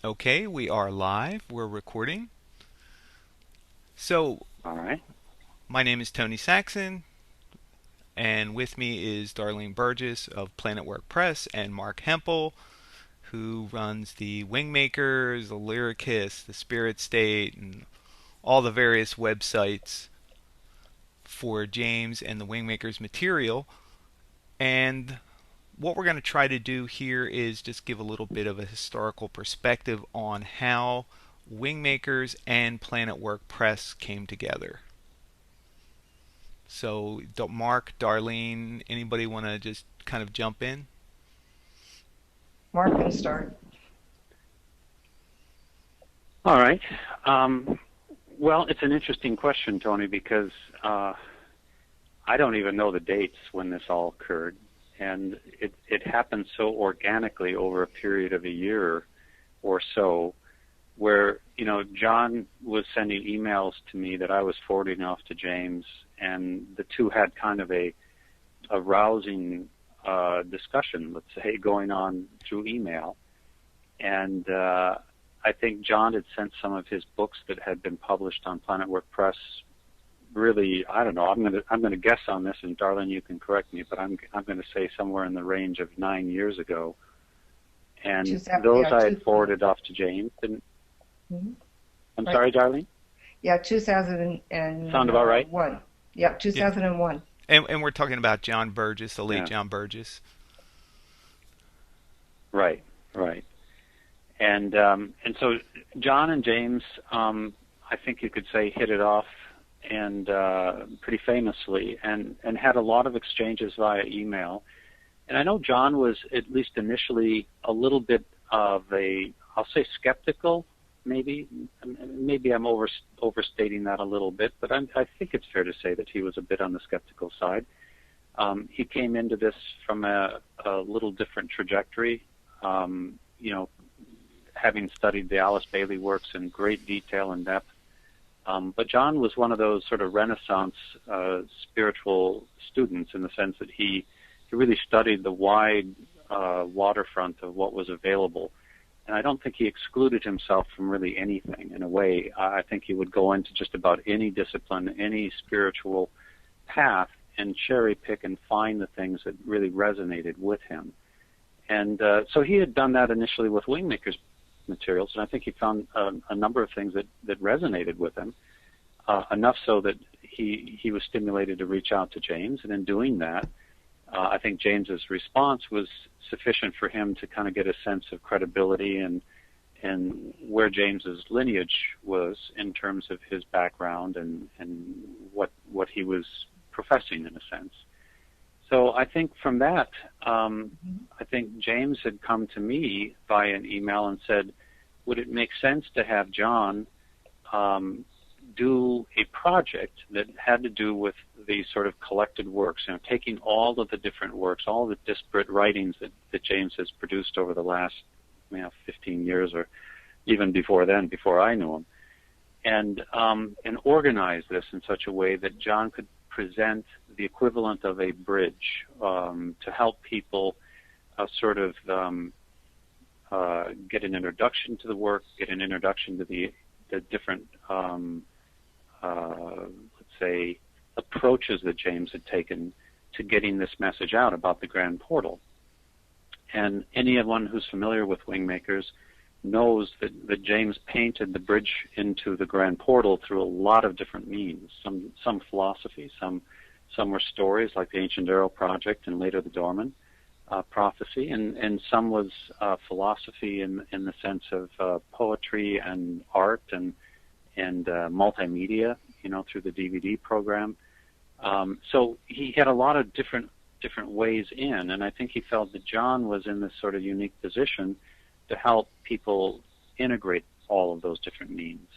Okay, we are live. We're recording. So, All right. my name is Tony Sakson, and with me is Darlene Berges of Planetwork Press and Mark Hempel, who runs the WingMakers, the Lyricist, the Spirit State, and all the various websites for James and the WingMakers Material. And what we're going to try to do here is just give a little bit of a historical perspective on how WingMakers and Planetwork Press came together. So, Mark, Darlene, anybody want to just kind of jump in? Mark can start. All right. Um, well, it's an interesting question, Tony, because I don't even know the dates when this all occurred, and it happened so organically over a period of a year or so, where John was sending emails to me that I was forwarding off to James, and the two had kind of a rousing discussion, let's say, going on through email, and I think John had sent some of his books that had been published on Planetwork Press. Really, I don't know. I'm gonna guess on this, and Darlene, you can correct me, but I'm gonna say somewhere in the range of 9 years ago. And those I had forwarded off to James. And Mhm. I'm Right. sorry, Darlene. Yeah, 2001. Sound about right? Yeah, Yeah. 2001. And we're talking about John Berges, the late Yeah. John Berges. Right. Right. And so John and James, I think you could say, hit it off, and pretty famously, and had a lot of exchanges via email. And I know John was, at least initially, a little bit of I'll say skeptical, maybe. Maybe I'm overstating that a little bit, but I think it's fair to say that he was a bit on the skeptical side. He came into this from a little different trajectory, having studied the Alice Bailey works in great detail and depth. But John was one of those sort of Renaissance spiritual students, in the sense that he really studied the wide waterfront of what was available. And I don't think he excluded himself from really anything. In a way, I think he would go into just about any discipline, any spiritual path, and cherry pick and find the things that really resonated with him. And so he had done that initially with WingMakers Materials, and I think he found a number of things that resonated with him, enough so that he was stimulated to reach out to James. And in doing that, I think James's response was sufficient for him to kind of get a sense of credibility and where James's lineage was in terms of his background and what he was professing, in a sense. So I think from that, I think James had come to me via an email and said, would it make sense to have John do a project that had to do with these sort of collected works, taking all of the different works, all the disparate writings that James has produced over the last 15 years, or even before then, before I knew him, and organize this in such a way that John could present the equivalent of a bridge to help people sort of get an introduction to the work, get an introduction to the different, let's say, approaches that James had taken to getting this message out about the Grand Portal. And anyone who's familiar with WingMakers knows that James painted the bridge into the Grand Portal through a lot of different means. Some philosophy, some were stories like the Ancient Arrow Project and later the Dorman prophecy, and some was philosophy in the sense of poetry and art and multimedia, through the DVD program. So he had a lot of different ways in, and I think he felt that John was in this sort of unique position to help people integrate all of those different means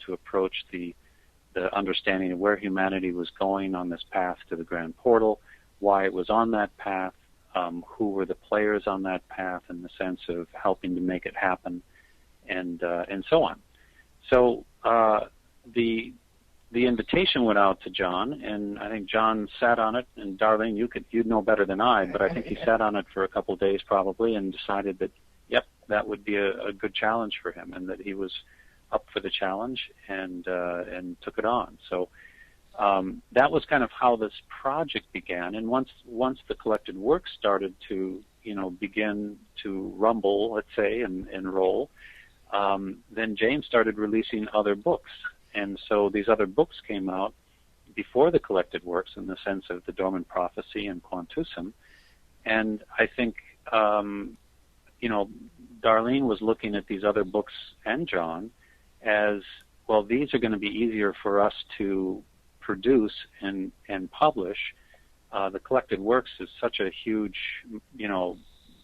to approach the understanding of where humanity was going on this path to the Grand Portal, why it was on that path, who were the players on that path in the sense of helping to make it happen, and so on. So the invitation went out to John, and I think John sat on it. And Darlene, you'd know better than I, but I think he sat on it for a couple of days probably, and decided that, yep, that would be a good challenge for him, and that he was up for the challenge and took it on. So that was kind of how this project began. And once the collected work started to begin to rumble, let's say, and roll, then James started releasing other books. And so these other books came out before the collected works, in the sense of the Dormant Prophecy and Quantusum. And I think, Darlene was looking at these other books, and John, as, well, these are going to be easier for us to produce and publish. The collected works is such a huge,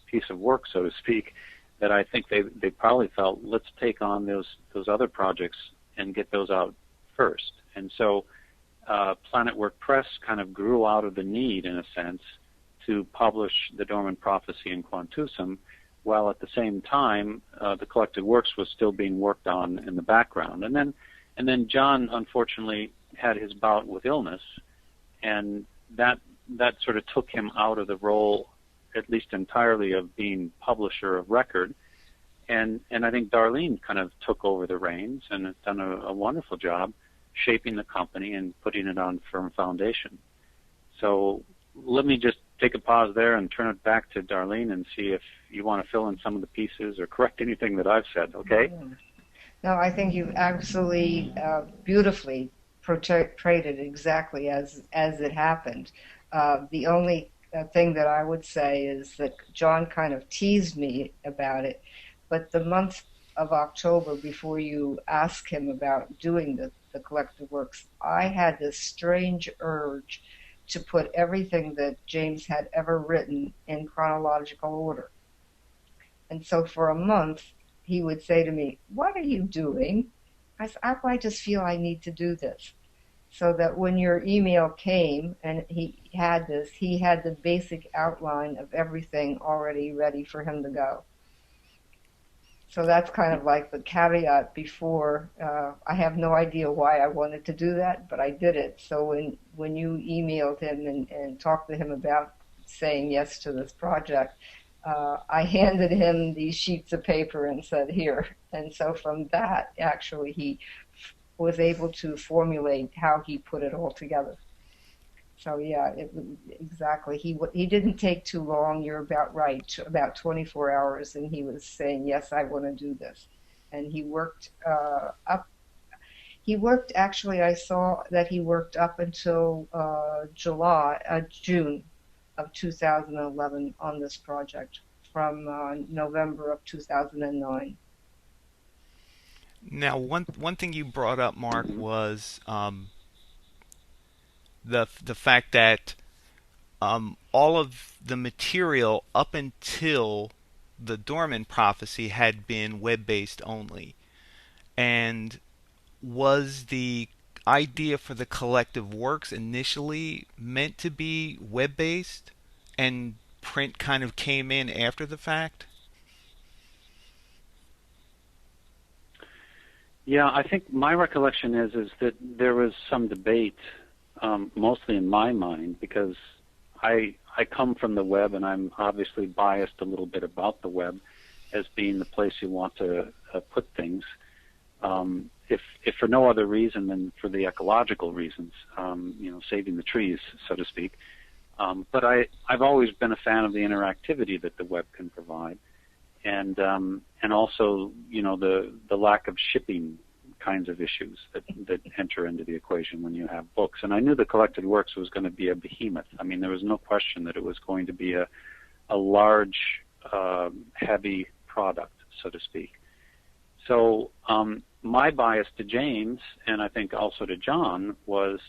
piece of work, so to speak, that I think they probably felt, let's take on those other projects and get those out first. And so Planetwork Press kind of grew out of the need, in a sense, to publish the Dormant Prophecy and Quantusum, while at the same time the collected works was still being worked on in the background. And then John, unfortunately, had his bout with illness, and that sort of took him out of the role, at least entirely, of being publisher of record. And I think Darlene kind of took over the reins and has done a wonderful job shaping the company and putting it on firm foundation. So let me just take a pause there and turn it back to Darlene and see if you want to fill in some of the pieces or correct anything that I've said, okay? No, I think you've absolutely beautifully portrayed it exactly as it happened. The only thing that I would say is that John kind of teased me about it, but the month of October, before you asked him about doing the collected works, I had this strange urge to put everything that James had ever written in chronological order. And so for a month, he would say to me, "What are you doing?" I said, "I just feel I need to do this." So that when your email came and he had the basic outline of everything already ready for him to go. So that's kind of like the caveat before. I have no idea why I wanted to do that, but I did it. So when you emailed him and talked to him about saying yes to this project, I handed him these sheets of paper and said, "Here." And so from that, actually, he was able to formulate how he put it all together. So yeah, exactly. He didn't take too long. You're about right. About 24 hours, and he was saying, "Yes, I want to do this." And he worked up. He worked, actually. I saw that he worked up until June of 2011 on this project, from November of 2009. Now, one thing you brought up, Mark, was the fact that all of the material up until the Dormant Prophecy had been web-based only. And was the idea for the collective works initially meant to be web-based, and print kind of came in after the fact? Yeah, I think my recollection is that there was some debate, mostly in my mind, because I come from the web, and I'm obviously biased a little bit about the web as being the place you want to put things, if for no other reason than for the ecological reasons, saving the trees, so to speak. But I've always been a fan of the interactivity that the web can provide, and also the lack of shipping kinds of issues that enter into the equation when you have books. And I knew the collected works was going to be a behemoth. I mean, there was no question that it was going to be a large, heavy product, so to speak. So my bias to James, and I think also to John, was,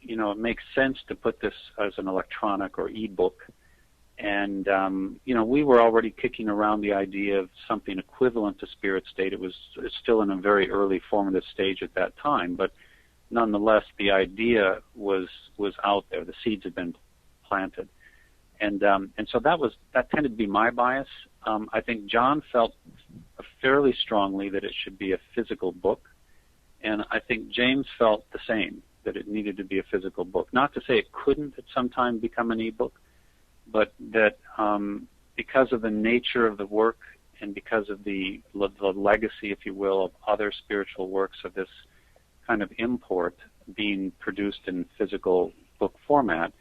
it makes sense to put this as an electronic or e-book. And, we were already kicking around the idea of something equivalent to Spirit State. It's still in a very early formative stage at that time, but nonetheless, the idea was out there. The seeds had been planted. And so that tended to be my bias. I think John felt fairly strongly that it should be a physical book. And I think James felt the same, that it needed to be a physical book. Not to say it couldn't at some time become an e-book, but that because of the nature of the work and because of the legacy, if you will, of other spiritual works of this kind of import being produced in physical book format,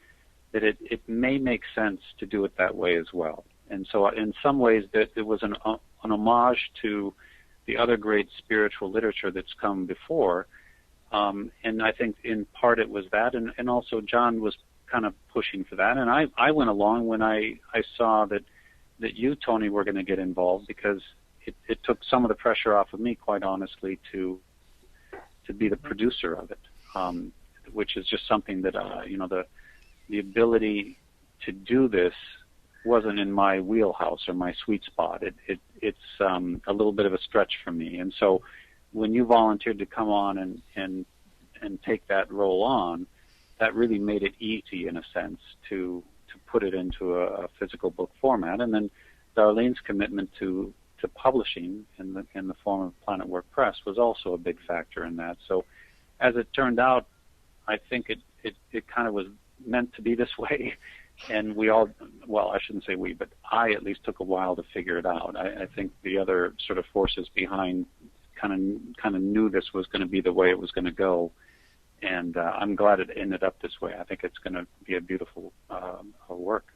that it may make sense to do it that way as well. And so in some ways that it was an homage to the other great spiritual literature that's come before. And I think in part it was that, and also John was kind of pushing for that. And I went along when I saw that you, Tony, were going to get involved, because it took some of the pressure off of me, quite honestly, to be the producer of it, which is just something that, the ability to do this wasn't in my wheelhouse or my sweet spot. It's a little bit of a stretch for me. And so when you volunteered to come on and take that role on, that really made it easy, in a sense, to put it into a physical book format. And then Darlene's commitment to publishing in the form of Planetwork Press was also a big factor in that. So as it turned out, I think it kind of was meant to be this way. And we all, well, I shouldn't say we, but I at least took a while to figure it out. I think the other sort of forces behind kind of knew this was going to be the way it was going to go. And I'm glad it ended up this way. I think it's going to be a beautiful work.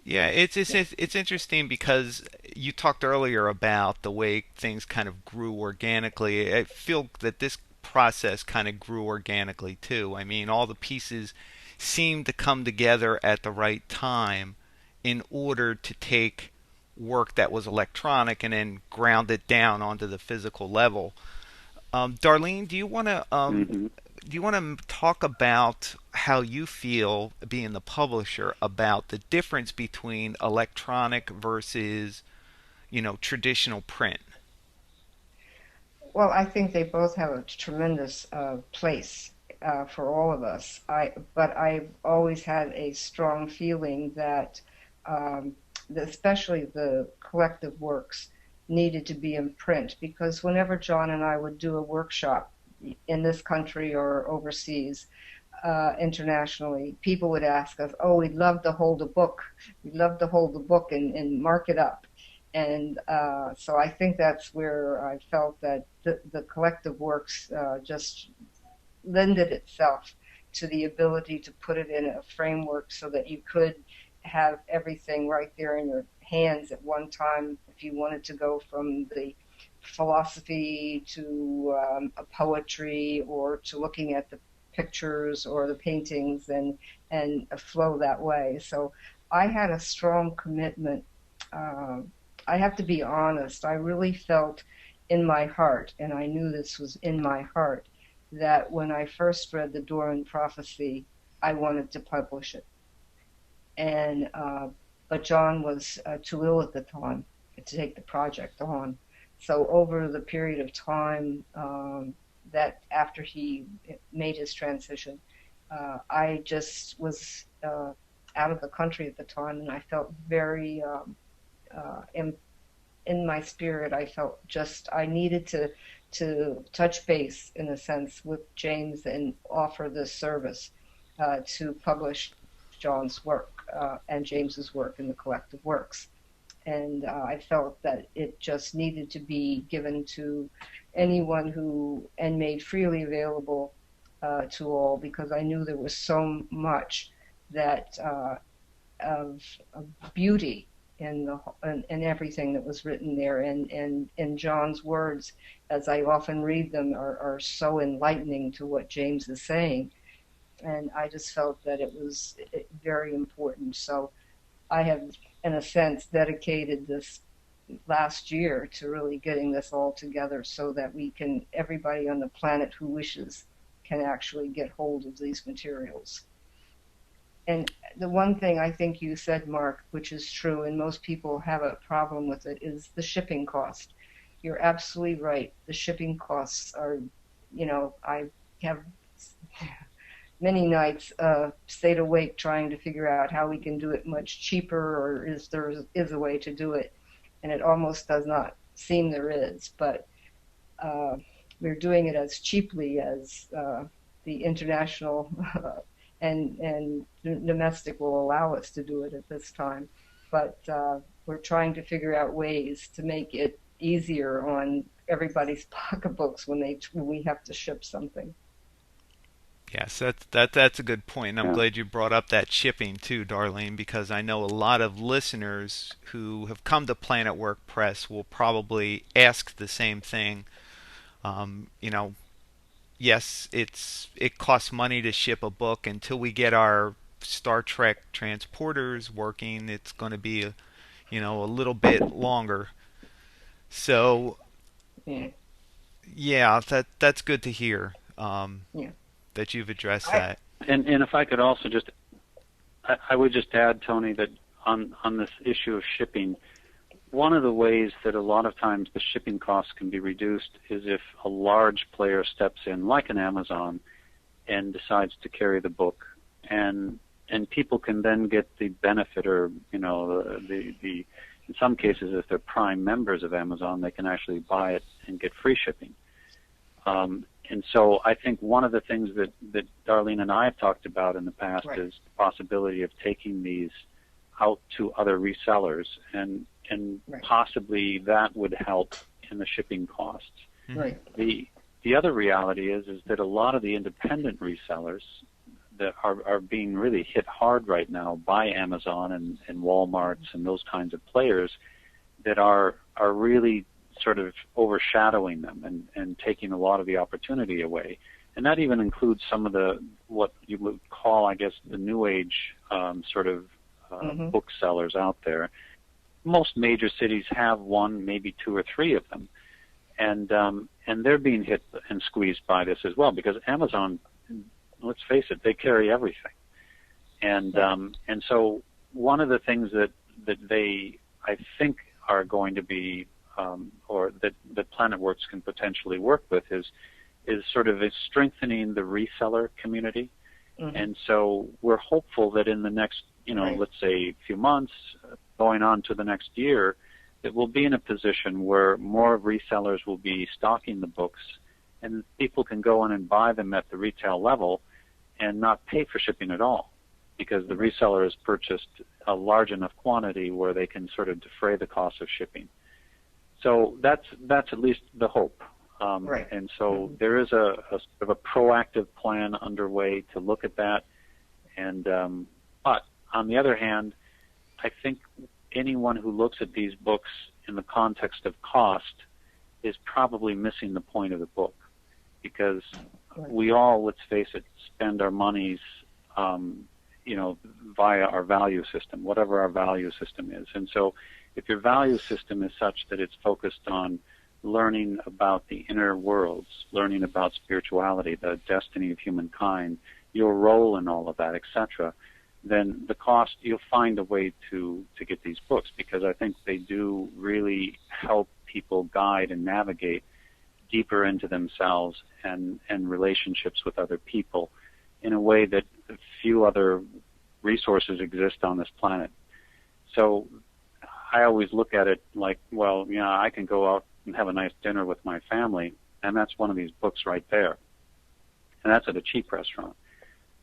Yeah, it's interesting because you talked earlier about the way things kind of grew organically. I feel that this process kind of grew organically too. I mean, all the pieces seemed to come together at the right time in order to take work that was electronic and then ground it down onto the physical level. Darlene, do you want to talk about how you feel, being the publisher, about the difference between electronic versus, traditional print? Well, I think they both have a tremendous place for all of us. But I've always had a strong feeling that, especially the collective works, needed to be in print, because whenever John and I would do a workshop in this country or overseas, internationally, people would ask us, "Oh, we'd love to hold a book. We'd love to hold the book and mark it up." And so I think that's where I felt that the collective works just lended itself to the ability to put it in a framework so that you could have everything right there in your hands at one time. If you wanted to go from the philosophy to a poetry, or to looking at the pictures or the paintings, and flow that way. So I had a strong commitment. I have to be honest, I really felt in my heart, and I knew this was in my heart, that when I first read The Doran Prophecy, I wanted to publish it. And but John was too ill at the time to take the project on. So over the period of time that after he made his transition, I just was out of the country at the time, and I felt very in my spirit. I felt just I needed to touch base, in a sense, with James and offer this service to publish John's work and James's work in the collective works. And I felt that it just needed to be given to anyone and made freely available to all, because I knew there was so much that of beauty in everything that was written there, and John's words, as I often read them, are so enlightening to what James is saying, and I just felt that it was very important. So I have, in a sense, dedicated this last year to really getting this all together, so that everybody on the planet who wishes can actually get hold of these materials. And the one thing I think you said, Mark, which is true, and most people have a problem with it, is the shipping cost. You're absolutely right. The shipping costs are, I have many nights stayed awake trying to figure out how we can do it much cheaper, or is there a way to do it, and it almost does not seem there is. But we're doing it as cheaply as the international and domestic will allow us to do it at this time. But we're trying to figure out ways to make it easier on everybody's pocketbooks when we have to ship something. Yes, that's a good point. And I'm Yeah. glad you brought up that shipping too, Darlene, because I know a lot of listeners who have come to Planet Work Press will probably ask the same thing. You know, yes, it costs money to ship a book. Until we get our Star Trek transporters working, it's going to be a little bit longer. So Yeah, yeah, that's good to hear yeah. that you've addressed I that. And if I could also just, I would just add, Tony, that on this issue of shipping, one of the ways that a lot of times the shipping costs can be reduced is if a large player steps in, like an Amazon, and decides to carry the book, and people can then get the benefit, or the in some cases, if they're prime members of Amazon, they can actually buy it and get free shipping. And so I think one of the things that Darlene and I have talked about in the past Right, is the possibility of taking these out to other resellers, and right, possibly that would help in the shipping costs. Hmm. right. The other reality is that a lot of the independent resellers that are being really hit hard right now by Amazon and Walmarts and those kinds of players that are really sort of overshadowing them and taking a lot of the opportunity away. And that even includes some of the, what you would call, I guess, the new age sort of Hmm. booksellers out there. Most major cities have one, maybe two or three of them, and they're being hit and squeezed by this as well, because Amazon, let's face it, they carry everything, and so one of the things that they, I think, are going to be, or that PlanetWorks can potentially work with, is sort of strengthening the reseller community. Hmm. And so we're hopeful that in the next, Right, let's say few months, going on to the next year, that we'll be in a position where more resellers will be stocking the books, and people can go in and buy them at the retail level and not pay for shipping at all, because the reseller has purchased a large enough quantity where they can sort of defray the cost of shipping. So that's at least the hope. right. And so Hmm. there is a sort of a proactive plan underway to look at that. And but on the other hand, I think anyone who looks at these books in the context of cost is probably missing the point of the book, because Right, we all, let's face it, spend our monies, um, via our value system, whatever our value system is. And so if your value system is such that it's focused on learning about the inner worlds, learning about spirituality, the destiny of humankind, your role in all of that, etc., then the cost, you'll find a way to get these books, because I think they do really help people guide and navigate deeper into themselves and relationships with other people in a way that few other resources exist on this planet. So I always look at it like, well, I can go out and have a nice dinner with my family, and that's one of these books right there. And that's at a cheap restaurant.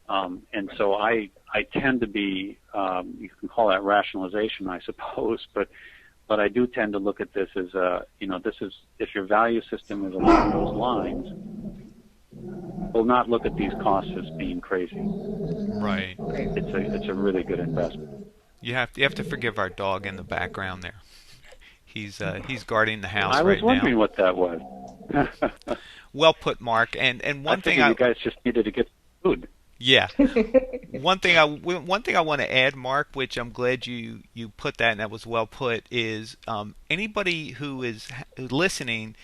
And so I tend to be, you can call that rationalization, I suppose, but I do tend to look at this as this is, if your value system is along those lines, will not look at these costs as being crazy. Right. right. It's a really good investment. You have to forgive our dog in the background there. He's guarding the house I was right now. wondering what that was. Well put, Mark. And I one thing figured I you guys just needed to get food. yeah, one thing I want to add, Mark, which I'm glad you put that, and that was well put, is anybody who is listening,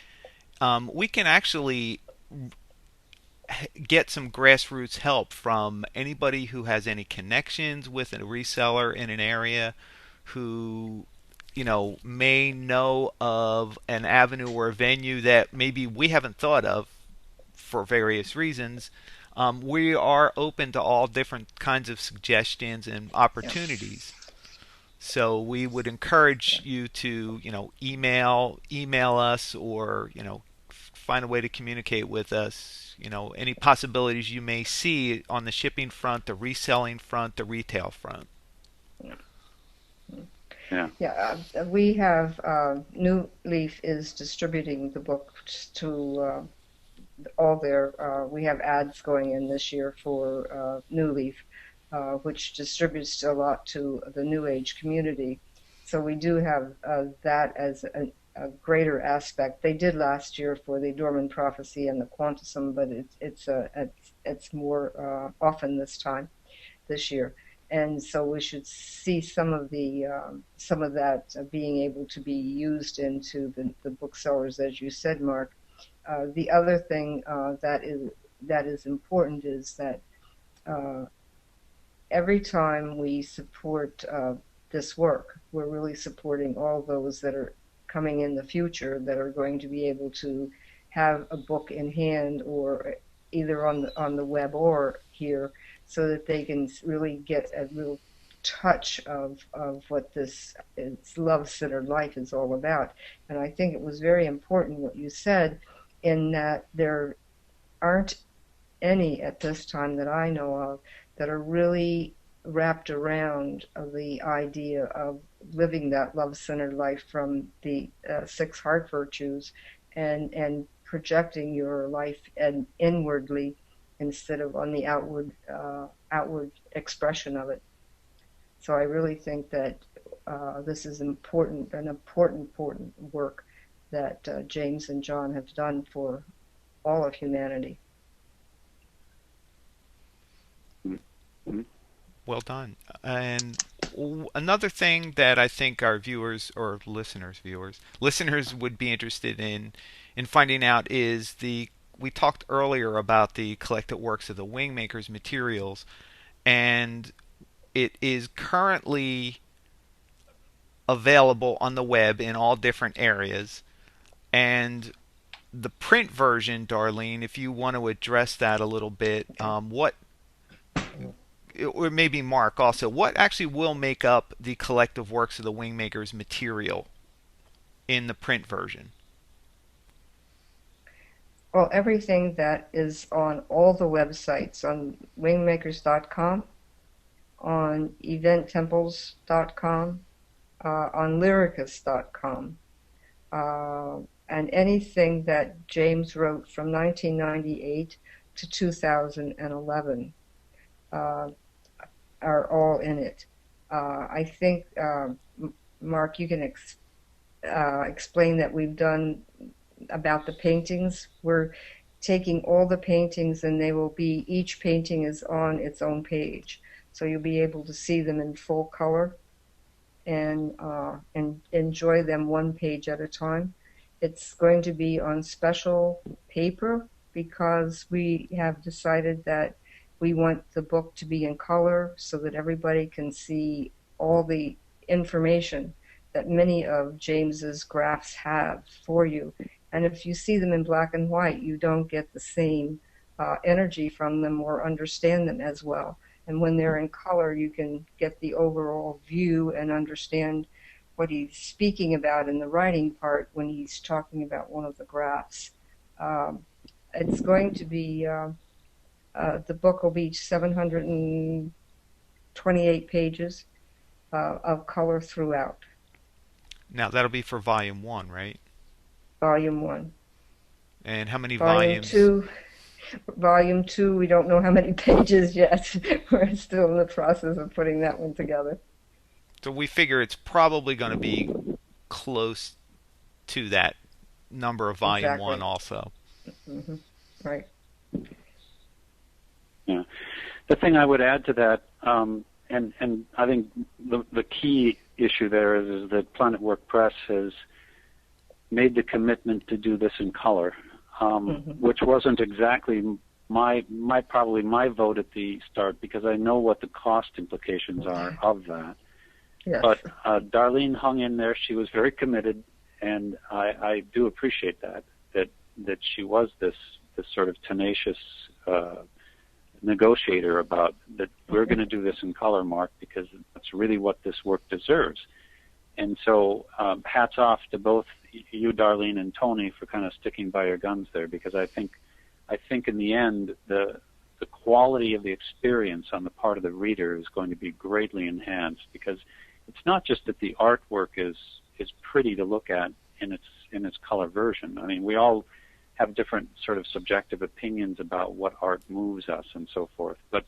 we can actually get some grassroots help from anybody who has any connections with a reseller in an area, who may know of an avenue or a venue that maybe we haven't thought of for various reasons. We are open to all different kinds of suggestions and Yeah. opportunities. So we would encourage you to, email us, or find a way to communicate with us. Any possibilities you may see on the shipping front, the reselling front, the retail front. Yeah. We have New Leaf is distributing the book to all their. We have ads going in this year for New Leaf, which distributes a lot to the New Age community. So we do have that as a greater aspect. They did last year for the Dorman Prophecy and the Quantism, but it's more often this year. And so we should see some of that being able to be used into the booksellers, as you said, Mark. The other thing that is important is that uh, every time we support this work, we're really supporting all those that are coming in the future that are going to be able to have a book in hand or either on the web or here, so that they can really get a real touch of what this love-centered life is all about. And I think it was very important what you said, in that there aren't any at this time that I know of that are really wrapped around the idea of living that love-centered life from the six heart virtues, and projecting your life and inwardly instead of on the outward expression of it. So I really think that this is important work that James and John have done for all of humanity. Mm-hmm. Well done. And another thing that I think our viewers or listeners would be interested in finding out is the we talked earlier about the collected works of the Wingmakers Materials, and it is currently available on the web in all different areas. And the print version, Darlene, if you want to address that a little bit, Okay. what or maybe Mark also, what actually will make up the collective works of the Wingmakers material in the print version? Well, everything that is on all the websites, on wingmakers.com, on eventtemples.com, on lyricus.com, and anything that James wrote from 1998 to 2011 uh, are all in it. I think, Mark, you can explain that we've done about the paintings. We're taking all the paintings, and they will be, each painting is on its own page. So you'll be able to see them in full color and enjoy them one page at a time. It's going to be on special paper because we have decided that we want the book to be in color so that everybody can see all the information that many of James's graphs have for you. And if you see them in black and white, you don't get the same energy from them or understand them as well. And when they're in color, you can get the overall view and understand what he's speaking about in the writing part when he's talking about one of the graphs. Um, it's going to be, the book will be 728 pages of color throughout. Now that'll be for volume one, right? Volume 1. And how many Volume volumes? 2, Volume 2, we don't know how many pages yet. We're still in the process of putting that one together. So we figure it's probably going to be close to that number of volume one Exactly. also. Hmm. Right. Yeah. The thing I would add to that, and I think the key issue there is that Planetwork Press has made the commitment to do this in color, which wasn't exactly probably my vote at the start, because I know what the cost implications are of that. Yes. But Darlene hung in there. She was very committed, and I do appreciate that she was this sort of tenacious negotiator about that. We're going to do this in color, Mark, because that's really what this work deserves. And so hats off to both you, Darlene, and Tony for kind of sticking by your guns there, because I think in the end the quality of the experience on the part of the reader is going to be greatly enhanced, because it's not just that the artwork is pretty to look at in its color version. I mean, we all have different sort of subjective opinions about what art moves us and so forth, but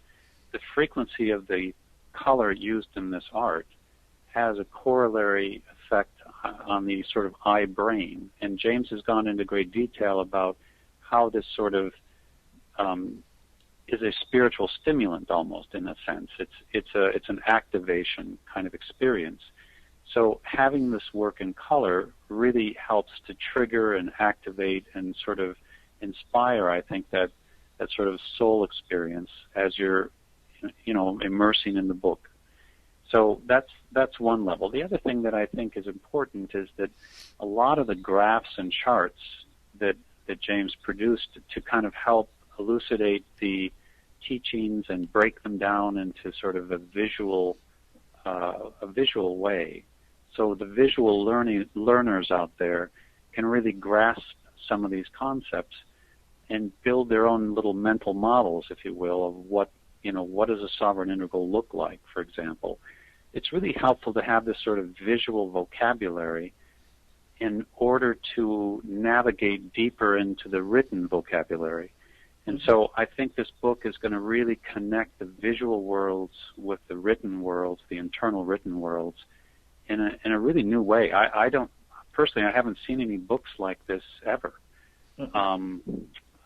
the frequency of the color used in this art has a corollary effect on the sort of eye brain. And James has gone into great detail about how this sort of is a spiritual stimulant, almost, in a sense. It's an activation kind of experience. So having this work in color really helps to trigger and activate and sort of inspire, I think, that sort of soul experience as you're, immersing in the book. So that's one level. The other thing that I think is important is that a lot of the graphs and charts that James produced to kind of help elucidate the teachings and break them down into sort of a visual way. So the visual learners out there can really grasp some of these concepts and build their own little mental models, if you will, of what does a sovereign integral look like, for example. It's really helpful to have this sort of visual vocabulary in order to navigate deeper into the written vocabulary. And so I think this book is going to really connect the visual worlds with the written worlds, the internal written worlds, in a really new way. I don't, personally, I haven't seen any books like this ever.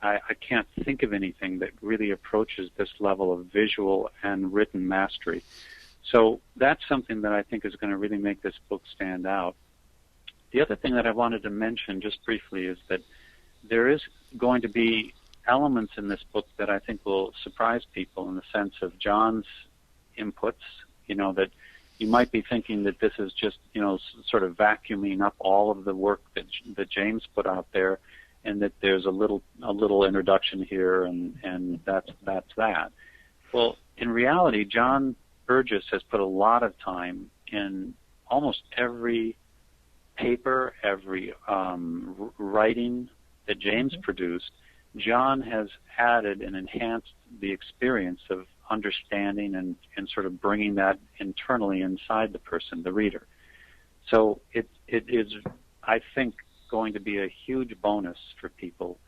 I can't think of anything that really approaches this level of visual and written mastery. So that's something that I think is going to really make this book stand out. The other thing that I wanted to mention just briefly is that there is going to be elements in this book that I think will surprise people in the sense of John's inputs, that you might be thinking that this is just, sort of vacuuming up all of the work that James put out there, and that there's a little introduction here, and that's that. Well, in reality, John Berges has put a lot of time in almost every paper, every writing that James produced. John has added and enhanced the experience of understanding and sort of bringing that internally inside the person, the reader. So it is, I think, going to be a huge bonus for people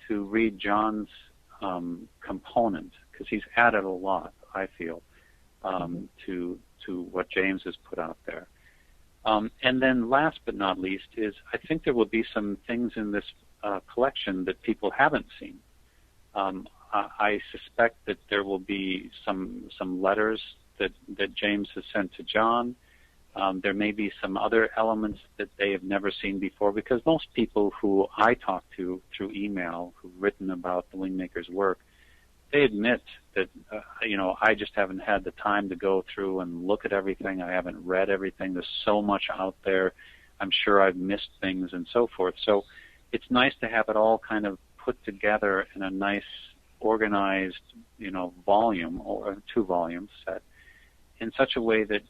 to read John's component, because he's added a lot, I feel, to what James has put out there. And then last but not least is I think there will be some things in this collection that people haven't seen. I suspect that there will be some letters that James has sent to John. There may be some other elements that they have never seen before, because most people who I talk to through email who've written about the WingMakers work, they admit that, I just haven't had the time to go through and look at everything. I haven't read everything. There's so much out there. I'm sure I've missed things and so forth. So it's nice to have it all kind of put together in a nice, organized, volume or 2-volume set in such a way that,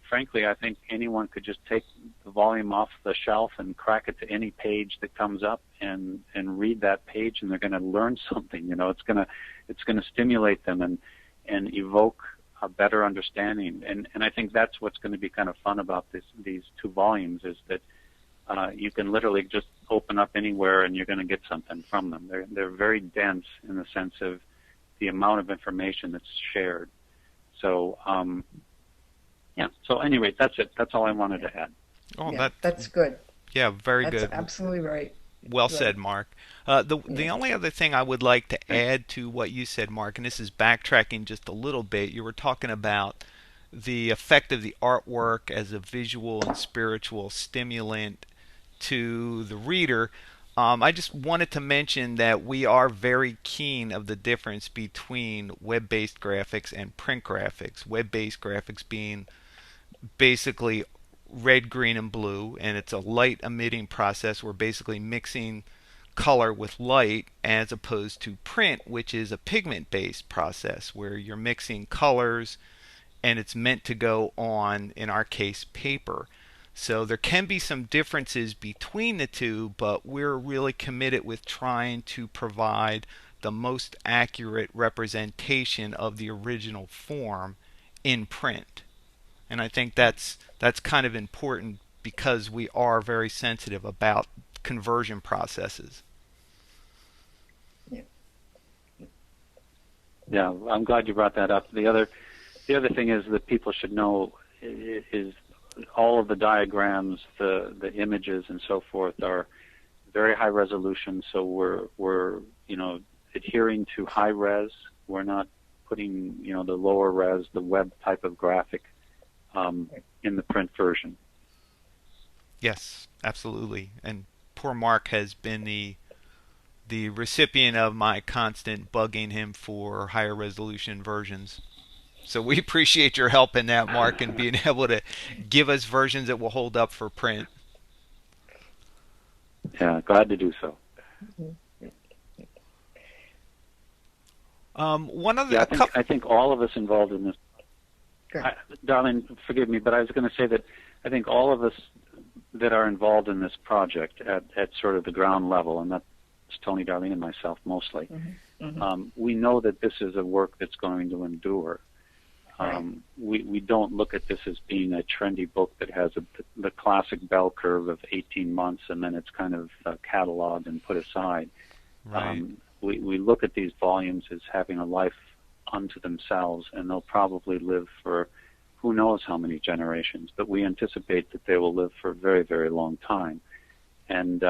frankly, I think anyone could just take the volume off the shelf and crack it to any page that comes up and read that page, and they're going to learn something. It's going to stimulate them and evoke a better understanding. And I think that's what's going to be kind of fun about these 2 volumes is that you can literally just open up anywhere and you're going to get something from them. They're very dense in the sense of the amount of information that's shared. So, so anyway, that's it. That's all I wanted to add. Oh, that's good. Yeah, very That's good. absolutely right. Well said, Mark. The only other thing I would like to add to what you said, Mark, and this is backtracking just a little bit, you were talking about the effect of the artwork as a visual and spiritual stimulant to the reader. I just wanted to mention that we are very keen of the difference between web-based graphics and print graphics. Web-based graphics being basically red, green, and blue, and it's a light emitting process. We're basically mixing color with light, as opposed to print, which is a pigment-based process where you're mixing colors and it's meant to go on, in our case, paper. So there can be some differences between the two, but we're really committed with trying to provide the most accurate representation of the original form in print. And I think that's kind of important because we are very sensitive about conversion processes. Yeah. Yeah, I'm glad you brought that up. The other thing is that people should know is all of the diagrams, the images, and so forth are very high resolution. So we're adhering to high res. We're not putting the lower res, the web type of graphic in the print version. Yes, absolutely. And poor Mark has been the recipient of my constant bugging him for higher resolution versions. So we appreciate your help in that, Mark, and being able to give us versions that will hold up for print. Yeah, glad to do so. One of the Yeah, I think all of us involved in this. Darlene, forgive me, but I was going to say that I think all of us that are involved in this project at sort of the ground level, and that's Tony, Darlene, and myself mostly, we know that this is a work that's going to endure. We don't look at this as being a trendy book that has the classic bell curve of 18 months and then it's kind of cataloged and put aside. Right. We look at these volumes as having a life unto themselves, and they'll probably live for who knows how many generations, but we anticipate that they will live for a very, very long time. And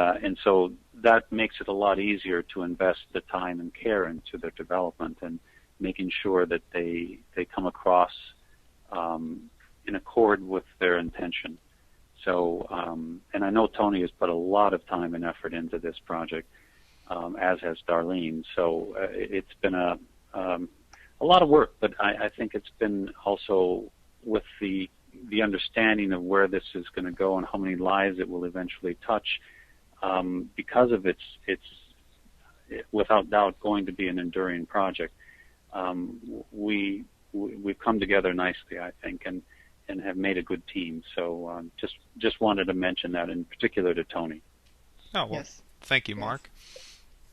so that makes it a lot easier to invest the time and care into their development and making sure that they come across in accord with their intention. So, and I know Tony has put a lot of time and effort into this project, as has Darlene. So it's been a lot of work, but I think it's been also with the understanding of where this is going to go and how many lives it will eventually touch, because of it's without doubt going to be an enduring project. We've come together nicely, I think, and have made a good team. So just wanted to mention that in particular to Tony. Oh, well, Yes. Thank you, Mark.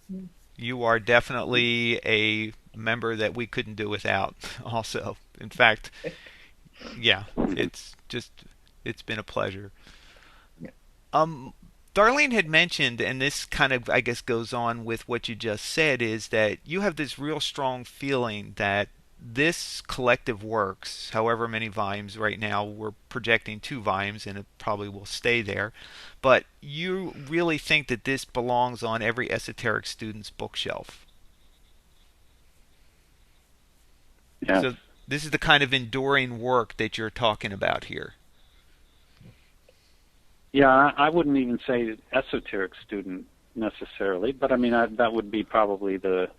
Yes. You are definitely a member that we couldn't do without also. In fact, yeah, it's been a pleasure. Yeah. Darlene had mentioned, and this kind of, I guess, goes on with what you just said, is that you have this real strong feeling that this collective works, however many volumes right now, we're projecting 2 volumes, and it probably will stay there, but you really think that this belongs on every esoteric student's bookshelf. Yes. So this is the kind of enduring work that you're talking about here. Yeah, I wouldn't even say esoteric student necessarily, but I mean that would be probably the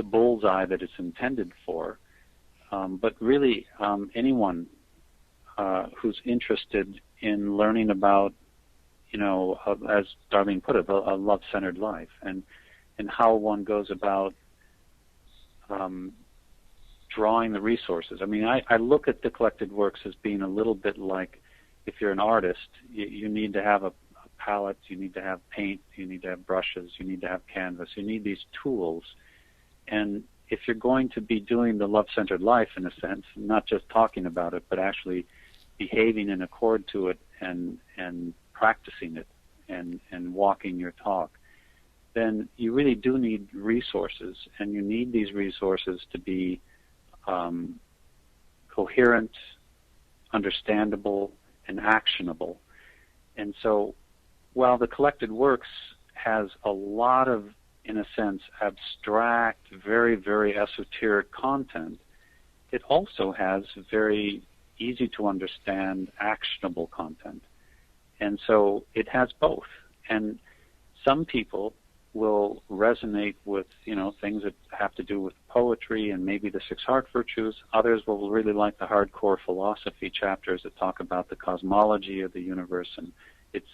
bullseye that it's intended for. But really, anyone who's interested in learning about, as Darlene put it, a love-centered life, and how one goes about drawing the resources. I mean, I look at the collected works as being a little bit like, if you're an artist, you need to have a palette, you need to have paint, you need to have brushes, you need to have canvas, you need these tools. And if you're going to be doing the love-centered life, in a sense, not just talking about it, but actually behaving in accord to it and practicing it and walking your talk, then you really do need resources, and you need these resources to be coherent, understandable, and actionable. And so while the collected works has a lot of, in a sense, abstract, very, very esoteric content, it also has very easy to understand, actionable content. And so it has both. And some people will resonate with, things that have to do with poetry and maybe the 6 heart virtues. Others will really like the hardcore philosophy chapters that talk about the cosmology of the universe and its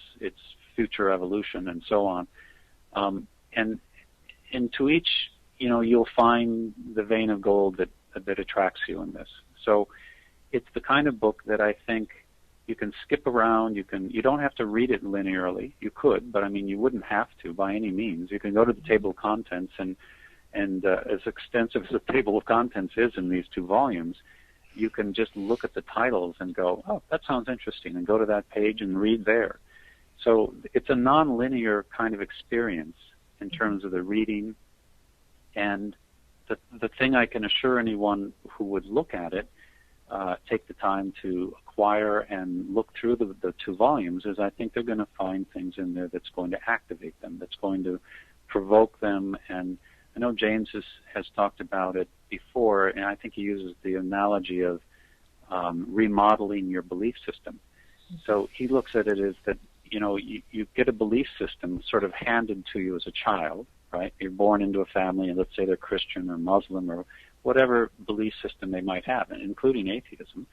future evolution and so on. And to each, you'll find the vein of gold that attracts you in this. So it's the kind of book that I think you can skip around. You don't have to read it linearly. You could, but I mean, you wouldn't have to by any means. You can go to the table of contents and as extensive as the table of contents is in these 2 volumes, you can just look at the titles and go, oh, that sounds interesting, and go to that page and read there. So it's a non-linear kind of experience in terms of the reading. And the thing I can assure anyone who would look at it, take the time to acquire and look through the 2 volumes, is I think they're going to find things in there that's going to activate them, that's going to provoke them. And I know James has talked about it before, and I think he uses the analogy of remodeling your belief system. So he looks at it as that, you get a belief system sort of handed to you as a child, right? You're born into a family, and let's say they're Christian or Muslim or whatever belief system they might have, including atheism.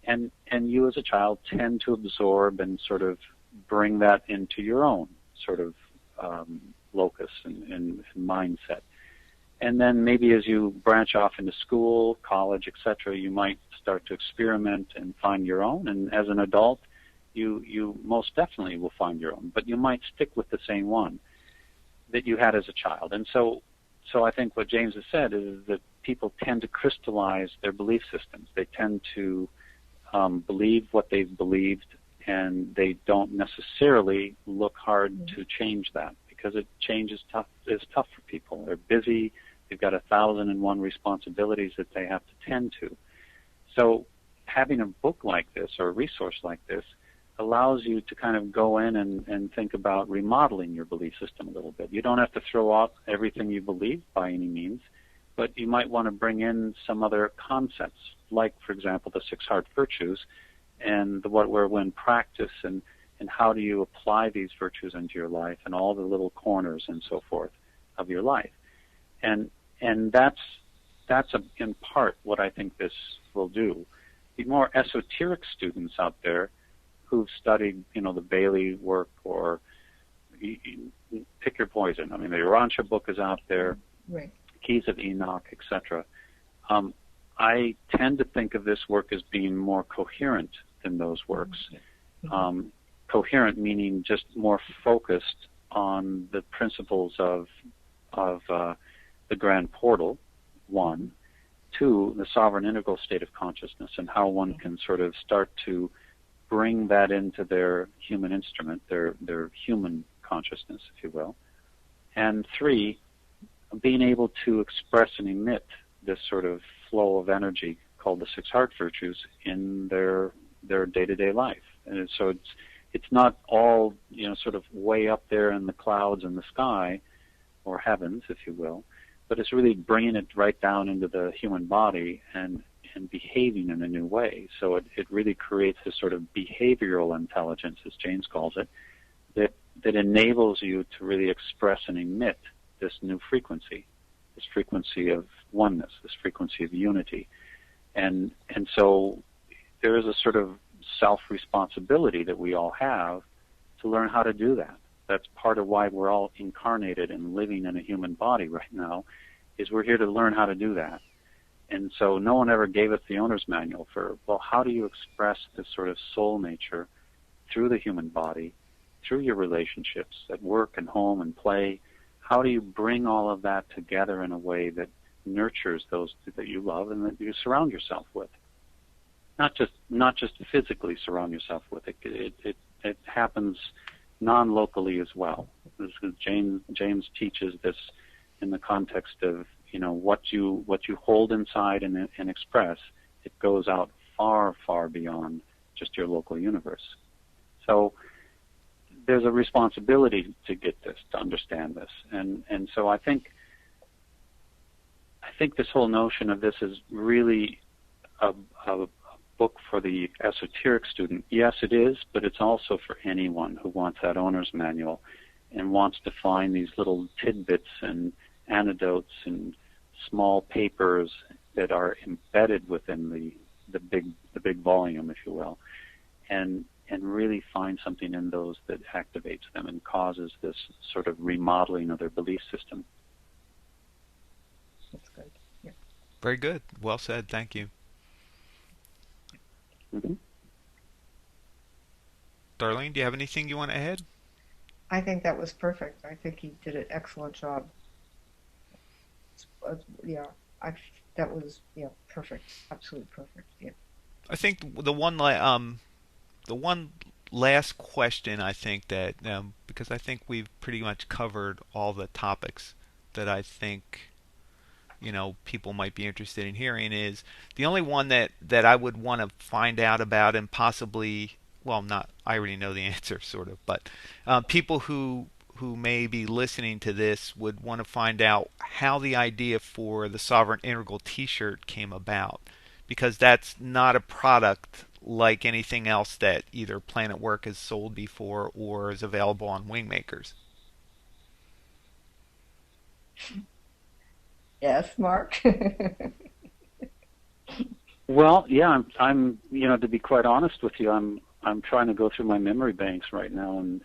And you as a child tend to absorb and sort of bring that into your own sort of locus and mindset. And then maybe as you branch off into school, college, etc., you might start to experiment and find your own. And as an adult, you most definitely will find your own, but you might stick with the same one that you had as a child. And so I think what James has said is that people tend to crystallize their belief systems. They tend to believe what they've believed, and they don't necessarily look hard to change that, because change is tough for people. They're busy. They've got 1,001 responsibilities that they have to tend to. So having a book like this or a resource like this allows you to kind of go in and think about remodeling your belief system a little bit. You don't have to throw out everything you believe by any means, but you might want to bring in some other concepts, like, for example, the 6 heart virtues and what we're in practice, and how do you apply these virtues into your life and all the little corners and so forth of your life. And that's in part what I think this will do. The more esoteric students out there who've studied, the Bailey work, or pick your poison. I mean, the Urantia book is out there, Right. Keys of Enoch, etc. I tend to think of this work as being more coherent than those works. Coherent meaning just more focused on the principles of the grand portal, 1. 2, the sovereign integral state of consciousness, and how one can sort of start to bring that into their human instrument, their human consciousness, if you will. And 3, being able to express and emit this sort of flow of energy called the 6 heart virtues in their day-to-day life. And so it's not all, sort of way up there in the clouds in the sky, or heavens, if you will, but it's really bringing it right down into the human body and behaving in a new way. So it really creates this sort of behavioral intelligence, as James calls it, that enables you to really express and emit this new frequency, this frequency of oneness, this frequency of unity. And so there is a sort of self-responsibility that we all have to learn how to do that. That's part of why we're all incarnated and living in a human body right now, is we're here to learn how to do that. And so no one ever gave us the owner's manual for, well, how do you express this sort of soul nature through the human body, through your relationships at work and home and play? How do you bring all of that together in a way that nurtures those that you love and that you surround yourself with? Not just physically surround yourself with it. It happens non-locally as well. This is James teaches this in the context of, what you hold inside and express. It goes out far, far beyond just your local universe. So there's a responsibility to get this, to understand this, and so I think this whole notion of this is really a book for the esoteric student. Yes, it is, but it's also for anyone who wants that owner's manual and wants to find these little tidbits and anecdotes and small papers that are embedded within the big volume, if you will, and really find something in those that activates them and causes this sort of remodeling of their belief system. That's good. Yeah. Very good. Well said. Thank you. Mm-hmm. Darlene, do you have anything you want to add? I think that was perfect. I think he did an excellent job. Yeah. I that was perfect, absolutely perfect. Yeah. I think the one last question I think that because I think we've pretty much covered all the topics that I think people might be interested in hearing is the only one that I would want to find out about and possibly, well, not, I already know the answer sort of, but people who may be listening to this would want to find out how the idea for the Sovereign Integral T-shirt came about, because that's not a product like anything else that either Planet Work has sold before or is available on WingMakers. Yes, Mark. Well, yeah, to be quite honest with you, I'm trying to go through my memory banks right now and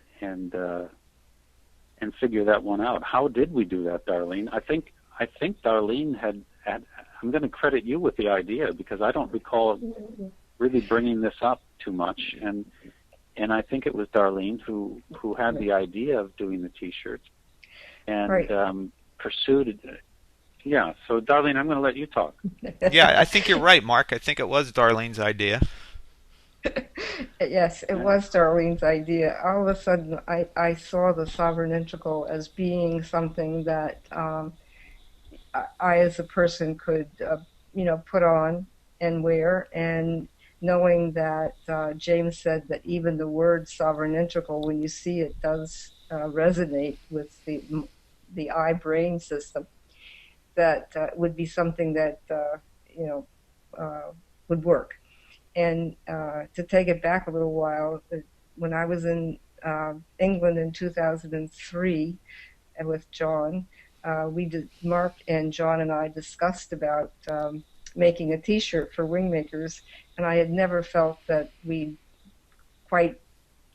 figure that one out. How did we do that, Darlene? I think Darlene had I'm going to credit you with the idea, because I don't recall really bringing this up too much, and I think it was Darlene who had the idea of doing the T-shirts and Right. pursued it. Yeah, so Darlene, I'm going to let you talk. Yeah, I think you're right, Mark. I think it was Darlene's idea. Yes, it Yeah. was Darlene's idea. All of a sudden, I saw the sovereign integral as being something that I as a person could, put on and wear. And knowing that James said that even the word sovereign integral, when you see it, does resonate with the eye brain system, that would be something that, you know, would work. And to take it back a little while, when I was in England in 2003 with John, Mark and John and I discussed about making a T-shirt for Wingmakers, and I had never felt that we quite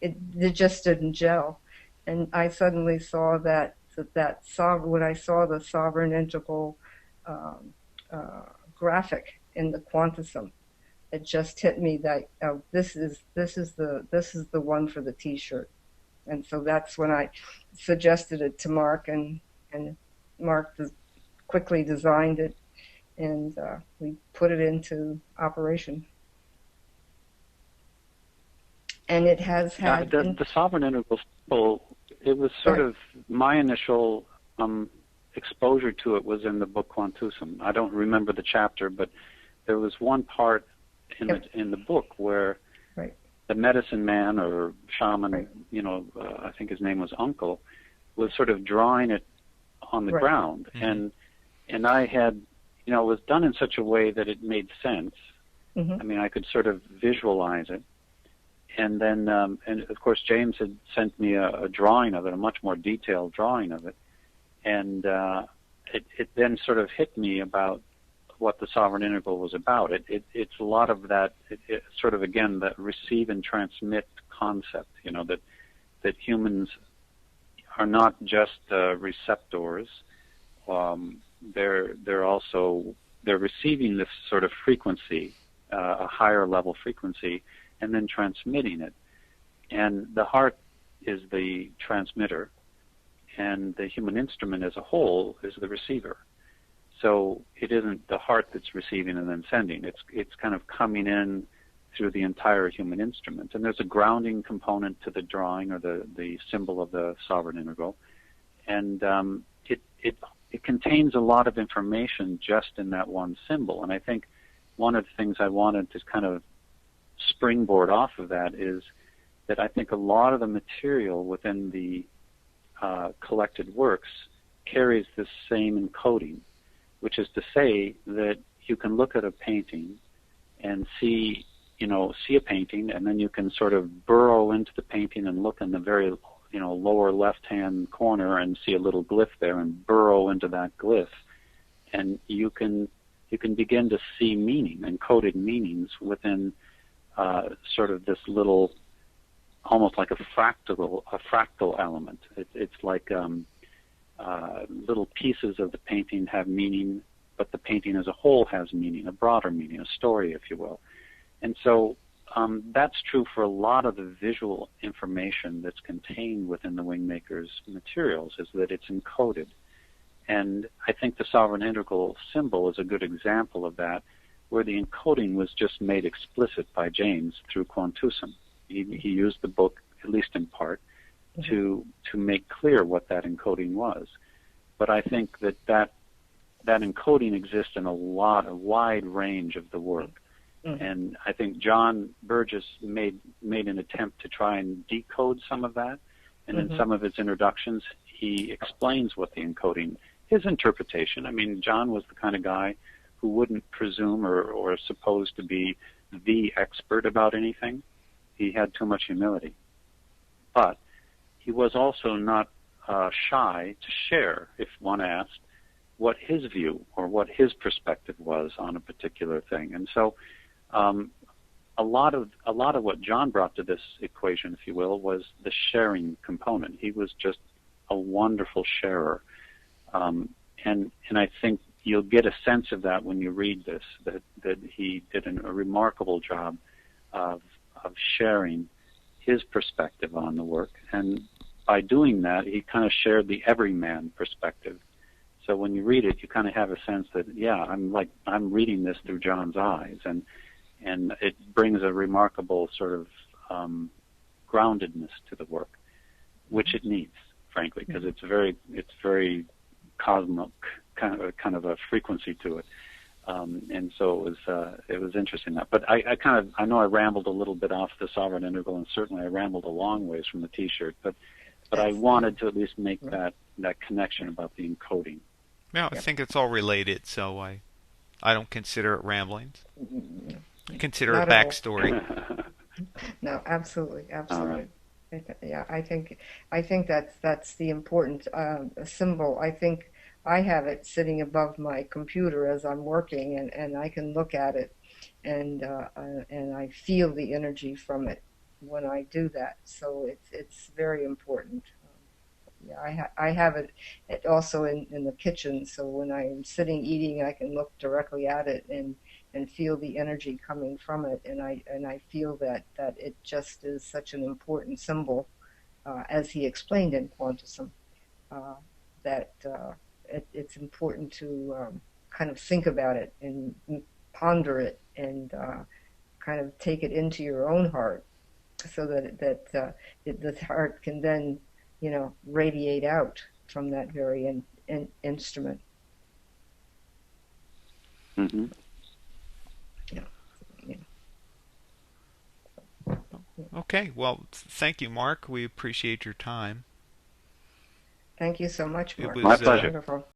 it just didn't gel. And I suddenly saw when I saw the sovereign integral um, graphic in the quantism, it just hit me that this is the one for the T-shirt. And so that's when I suggested it to Mark, and Mark quickly designed it, and we put it into operation. And it has had. The sovereign integral symbol, it was sort Right. of my initial exposure to it was in the book Quantusum. I don't remember the chapter, but there was one part in Yep. the book where Right. the medicine man or shaman, Right. I think his name was Uncle, was sort of drawing it on the Right. ground, Mm-hmm. and I had, it was done in such a way that it made sense. Hmm. I mean, I could sort of visualize it. And then, and of course, James had sent me a drawing of it, a much more detailed drawing of it. And it then sort of hit me about what the sovereign integral was about. It's a lot of that, it sort of, again, that receive and transmit concept, that humans are not just receptors. They're receiving this sort of frequency, a higher level frequency, and then transmitting it. And the heart is the transmitter, and the human instrument as a whole is the receiver. So it isn't the heart that's receiving and then sending. It's kind of coming in through the entire human instrument. And there's a grounding component to the drawing or the symbol of the sovereign integral. And it contains a lot of information just in that one symbol. And I think one of the things I wanted to kind of springboard off of that is that I think a lot of the material within the collected works carries this same encoding, which is to say that you can look at a painting and see a painting, and then you can sort of burrow into the painting and look in the very, lower left-hand corner and see a little glyph there and burrow into that glyph. And you can begin to see meaning, encoded meanings within sort of this little, almost like a fractal element. It's like little pieces of the painting have meaning, but the painting as a whole has meaning, a broader meaning, a story, if you will. And so that's true for a lot of the visual information that's contained within the WingMakers materials, is that it's encoded. And I think the sovereign integral symbol is a good example of that, where the encoding was just made explicit by James through Quantusum. He used the book, at least in part, to make clear what that encoding was. But I think that encoding exists in a wide range of the work. And I think John Berges made an attempt to try and decode some of that. And in some of his introductions, he explains what the encoding, his interpretation. I mean, John was the kind of guy who wouldn't presume or suppose to be the expert about anything. He had too much humility. But he was also not shy to share, if one asked, what his view or what his perspective was on a particular thing. And so a lot of what John brought to this equation, if you will, was the sharing component. He was just a wonderful sharer. And I think you'll get a sense of that when you read this, that he did a remarkable job of sharing his perspective on the work. And by doing that, he kind of shared the everyman perspective. So when you read it, you kind of have a sense that, yeah, I'm reading this through John's eyes, and it brings a remarkable sort of groundedness to the work, which it needs, frankly, because it's very cosmic, kind of a frequency to it. And so it was interesting that. But I know I rambled a little bit off the sovereign integral, and certainly I rambled a long ways from the T-shirt, but I wanted to at least make that connection about the encoding. Yeah, I think it's all related, so I don't consider it ramblings. I consider it backstory. No, absolutely. Right. Yeah, I think that's the important symbol. I think I have it sitting above my computer as I'm working, and I can look at it, and I feel the energy from it when I do that. So it's very important. Yeah, I have it also in the kitchen. So when I'm sitting eating, I can look directly at it and feel the energy coming from it, and I feel that it just is such an important symbol, as he explained in Quantusum, that it's important to kind of think about it and ponder it and kind of take it into your own heart, so that the heart can then radiate out from that very instrument. Mm-hmm. Yeah. Okay, well, thank you, Mark. We appreciate your time. Thank you so much, Mark. It was My pleasure. Wonderful.